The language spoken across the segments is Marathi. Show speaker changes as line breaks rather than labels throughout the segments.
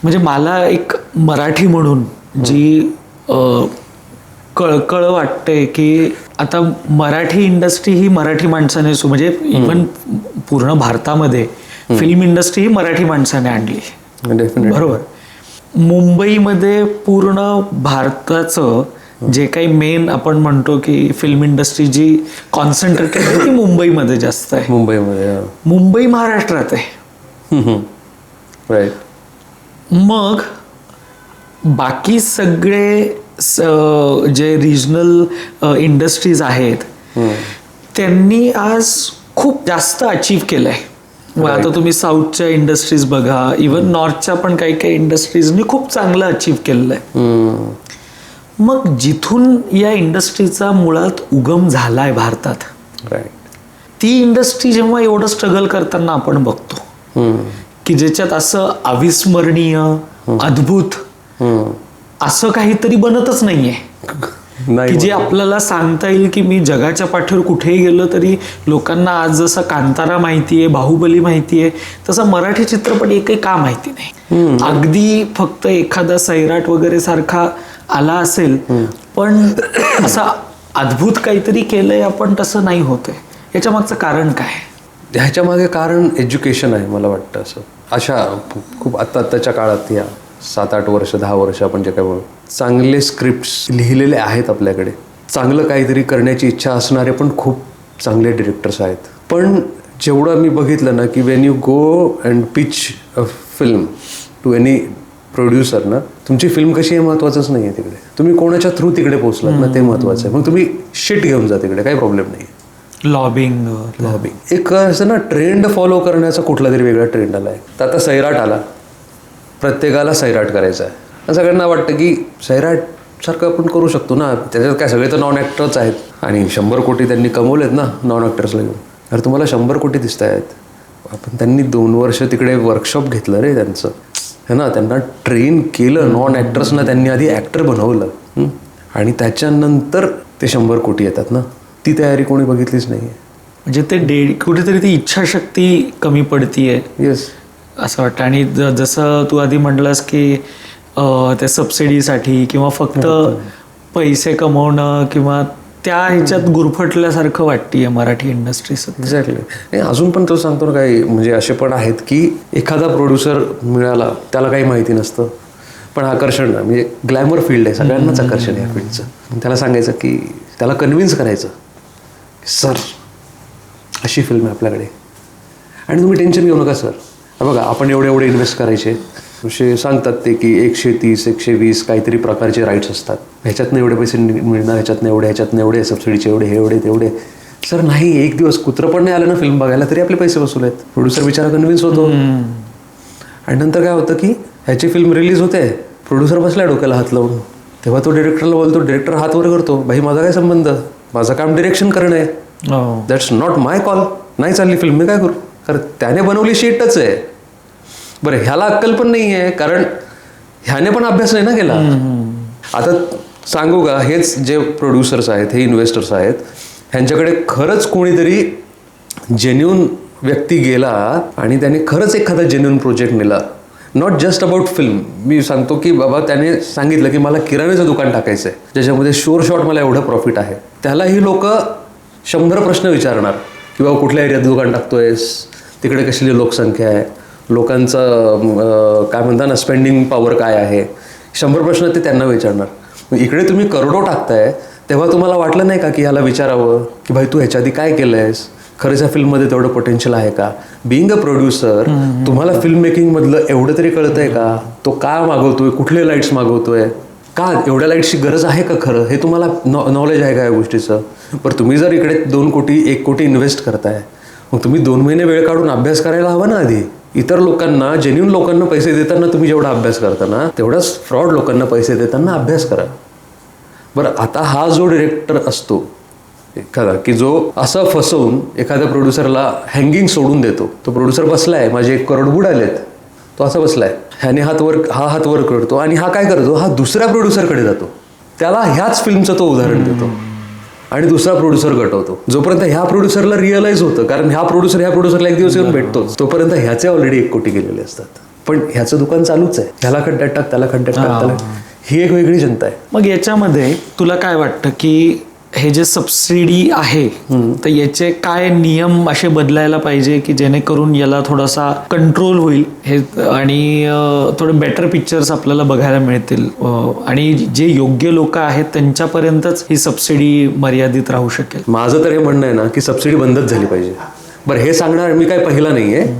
म्हणजे मला एक मराठी म्हणून जी कळकळ वाटते की आता मराठी इंडस्ट्री ही मराठी माणसाने म्हणजे इव्हन पूर्ण भारतामध्ये फिल्म इंडस्ट्री ही मराठी माणसाने आणली. बरोबर. मुंबईमध्ये पूर्ण भारताचं जे काही मेन आपण म्हणतो की फिल्म इंडस्ट्री जी कॉन्सन्ट्रेटेड आहे ती मुंबईमध्ये जास्त आहे. मुंबई महाराष्ट्रात आहे.
राईट.
मग बाकी सगळे जे रिजनल इंडस्ट्रीज आहेत त्यांनी आज खूप जास्त अचीव केलंय. आता तुम्ही साऊथच्या इंडस्ट्रीज बघा, इव्हन नॉर्थच्या पण काही काही इंडस्ट्रीजनी खूप चांगलं अचीव केलेलं आहे. मग जिथून या इंडस्ट्रीचा मुळात उगम झालाय भारतात, ती इंडस्ट्री जेव्हा एवढं स्ट्रगल करताना आपण बघतो की ज्याच्यात असं अविस्मरणीय अद्भुत असं काहीतरी बनतच नाहीये की जे आपल्याला सांगता येईल की मी जगाच्या पाठीवर कुठेही गेलो तरी लोकांना आज जसं कांतारा माहितीये, बाहुबली माहितीये, तसं मराठी चित्रपट एकही का माहिती नाही. अगदी फक्त एखादा सैराट वगैरे सारखा आला असेल पण असं अद्भुत काहीतरी केलंय आपण तसं नाही होतंय. याच्या मागचं कारण काय?
ह्याच्या मागे कारण एज्युकेशन आहे मला वाटतं. असं अशा खूप आत्ताच्या काळात या 7-8 वर्ष 10 वर्ष आपण जे काय बोलू, चांगले स्क्रिप्ट्स लिहिलेले आहेत आपल्याकडे, चांगलं काहीतरी करण्याची इच्छा असणारे पण खूप चांगले डिरेक्टर्स आहेत. पण जेवढं मी बघितलं ना की when you go and pitch a film to any producer ना, तुमची फिल्म कशी आहे महत्त्वाचंच नाही आहे तिकडे, तुम्ही कोणाच्या थ्रू तिकडे पोहोचलात ना ते महत्त्वाचं आहे. मग तुम्ही शिट घेऊन जा तिकडे, काही प्रॉब्लेम नाही. लॉबिंग एक असं ना ट्रेंड फॉलो करण्याचा कुठला तरी वेगळा ट्रेंड आला आहे. तर आता सैराट आला, प्रत्येकाला सैराट करायचा आहे. सगळ्यांना वाटतं की सैराट सारखं आपण करू शकतो ना, त्याच्यात काय सगळे तर नॉन ॲक्टरच आहेत आणि 100 कोटी त्यांनी कमवलेत ना नॉन ॲक्टर्सला घेऊन. तर तुम्हाला 100 कोटी दिसत आहेत, आपण त्यांनी 2 वर्ष तिकडे वर्कशॉप घेतलं रे त्यांचं, है ना, त्यांना ट्रेन केलं. नॉन ॲक्टर्सना त्यांनी आधी ॲक्टर बनवलं आणि त्याच्यानंतर ते 100 कोटी येतात ना. ती तयारी कोणी बघितलीच नाही आहे.
म्हणजे ते कुठेतरी ती इच्छाशक्ती कमी पडतीये.
येस,
असं वाटतं. आणि जसं तू आधी म्हटलंस की त्या सबसिडीसाठी किंवा फक्त पैसे कमवणं किंवा त्या ह्याच्यात गुरफटल्यासारखं वाटतीये मराठी इंडस्ट्री.
एक्झॅक्टली. अजून पण तो सांगतो ना काही म्हणजे असे पण आहेत की एखादा प्रोड्युसर मिळाला, त्याला काही माहिती नसतं पण आकर्षण म्हणजे ग्लॅमर फील्ड आहे, सगळ्यांनाच आकर्षण आहे या फील्डचं. त्याला सांगायचं की त्याला कन्व्हिन्स करायचं, सर अशी फिल्म आहे आपल्याकडे आणि तुम्ही टेन्शन घेऊ नका सर. बघा आपण एवढे इन्व्हेस्ट करायचे, असे सांगतात ते की 130-120 काहीतरी प्रकारचे राईट्स असतात, ह्याच्यातनं एवढे पैसे मिळणार, ह्याच्यातनं एवढे सबसिडीचे एवढे तेवढे. सर नाही, एक दिवस कुत्रं पण नाही आलं ना फिल्म बघायला तरी आपले पैसे वसूल आहेत. प्रोड्युसर बिचारा कन्व्हिन्स होतो आणि नंतर काय होतं की ह्याची फिल्म रिलीज होते, प्रोड्युसर बसला डोक्याला हात लावून, तेव्हा तो डिरेक्टरला बोलतो, डिरेक्टर हात वर करतो, भाई माझा काय संबंध, माझं काम डिरेक्शन करणं आहे, दॅट्स नॉट माय कॉल. नाही चालली फिल्म, मी काय करू, कारण त्याने बनवली शीटच आहे. बरं, ह्याला अक्कल पण नाही आहे कारण ह्याने पण अभ्यास नाही ना केला. आता सांगू का, हेच जे प्रोड्युसर्स आहेत, हे इन्व्हेस्टर्स आहेत, ह्यांच्याकडे खरंच कोणीतरी जेन्युन व्यक्ती गेला आणि त्याने खरंच एखादा जेन्युन प्रोजेक्ट नेला, नॉट जस्ट अबाउट फिल्म. मी सांगतो की बाबा त्याने सांगितलं की मला किराण्याचं दुकान टाकायचं आहे ज्याच्यामध्ये शोर शॉट मला एवढं प्रॉफिट आहे, त्याला ही लोक 100 प्रश्न विचारणार की बाबा कुठल्या एरियात दुकान टाकतोयस, तिकडे कसली लोकसंख्या आहे, लोकांचं काय म्हणतात ना स्पेंडिंग पॉवर काय आहे, 100 प्रश्न ते त्यांना विचारणार. इकडे तुम्ही करोडो टाकताय तेव्हा तुम्हाला वाटलं नाही का की याला विचारावं की भाई तू ह्याच्या आधी काय केलं आहेस, खरंच या फिल्ममध्ये तेवढं पोटेन्शियल आहे का. बिईंग अ प्रोड्युसर तुम्हाला फिल्म मेकिंगमधलं एवढं तरी कळतंय का, तो का मागवतोय, कुठले लाईट्स मागवतोय, का एवढ्या लाईट्सची गरज आहे का, खरं हे तुम्हाला नॉलेज आहे का या गोष्टीचं. पण तुम्ही जर इकडे 2 कोटी 1 कोटी इन्व्हेस्ट करताय, मग तुम्ही 2 महिने वेळ काढून अभ्यास करायला हवा ना आधी. इतर लोकांना, जेन्युन लोकांना पैसे देताना तुम्ही जेवढा अभ्यास करता ना तेवढाच फ्रॉड लोकांना पैसे देताना अभ्यास करा. बरं, आता हा जो डिरेक्टर असतो एखादा की जो असं फसवून एखाद्या प्रोड्युसरला हँगिंग सोडून देतो, तो प्रोड्युसर बसलाय, माझे 1 करोड बुडालेत, तो असा बसलाय, ह्याने हा हात वर करतो आणि हा काय करतो, हा दुसऱ्या प्रोड्युसरकडे जातो, त्याला ह्याच फिल्मचं तो उदाहरण देतो आणि दुसरा प्रोड्युसर गटवतो. जोपर्यंत ह्या प्रोड्युसरला रिअलाइज होतं, कारण ह्या प्रोड्युसरला 1 दिवस येऊन भेटतोच, तोपर्यंत ह्याचे ऑलरेडी 1 कोटी गेलेले असतात. पण ह्याचं दुकान चालूच आहे, ह्याला खड्ड्यात टाक, त्याला खड्ड्यात टाक, त्याला. ही एक वेगळी जनता आहे.
मग याच्यामध्ये तुला काय वाटतं की हे जे सबसिडी आहे तर याचे काय नियम असे बदलायला पाहिजे की जेणेकरून याला थोडासा कंट्रोल होईल हे आणि थोडे बेटर पिक्चर्स आपल्याला बघायला मिळतील आणि जे योग्य लोक आहेत त्यांच्यापर्यंतच ही सबसिडी मर्यादित राहू शकेल.
माझं तर हे म्हणणं आहे ना की सबसिडी बंदच झाली पाहिजे. बरं, हे सांगणार मी काय पहिला नाही आहे,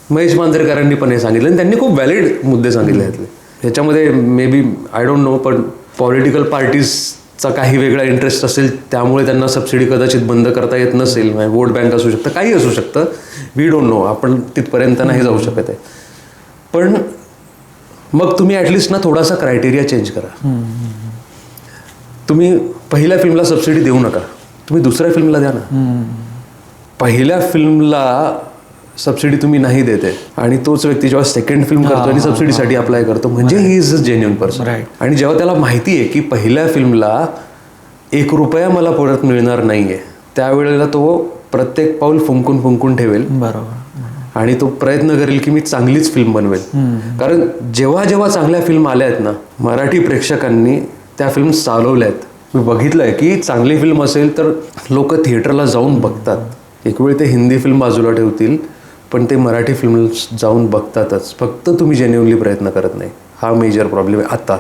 महेश मांजरेकरांनी पण हे सांगितलं आणि त्यांनी खूप व्हॅलिड मुद्दे सांगितले आहेत. ह्याच्यामध्ये maybe I don't know, पण पॉलिटिकल पार्टीजचा काही वेगळा इंटरेस्ट असेल त्यामुळे त्यांना सबसिडी कदाचित बंद करता येत नसेल. वोट बँक असू शकतं, काही असू शकतं, वी डोंट नो, आपण तिथपर्यंत नाही जाऊ शकत आहे. पण मग तुम्ही ॲटलिस्ट ना थोडासा क्रायटेरिया चेंज करा. तुम्ही पहिल्या फिल्मला सबसिडी देऊ नका, तुम्ही दुसऱ्या फिल्मला द्या ना. पहिल्या फिल्मला सबसिडी तुम्ही नाही देते आणि तोच व्यक्ती जेव्हा सेकंड फिल्म करतो आणि सबसिडीसाठी अप्लाय करतो म्हणजे he is a genuine person. आणि जेव्हा त्याला माहिती आहे की पहिल्या फिल्मला ₹1 मला परत मिळणार नाहीये, त्यावेळेला तो प्रत्येक पाऊल फुंकून फुंकून ठेवेल.
बरोबर.
आणि तो प्रयत्न करेल की मी चांगलीच फिल्म बनवेल. कारण जेव्हा जेव्हा चांगल्या फिल्म आल्या आहेत ना, मराठी प्रेक्षकांनी त्या फिल्म चालवल्या आहेत. मी बघितलंय की चांगली फिल्म असेल तर लोक थिएटरला जाऊन बघतात. एक वेळ ते हिंदी फिल्म बाजूला ठेवतील पण ते मराठी फिल्म जाऊन बघतातच. फक्त तुम्ही जेन्युइनली प्रयत्न करत नाही. हा मेजर प्रॉब्लेम आहे आता.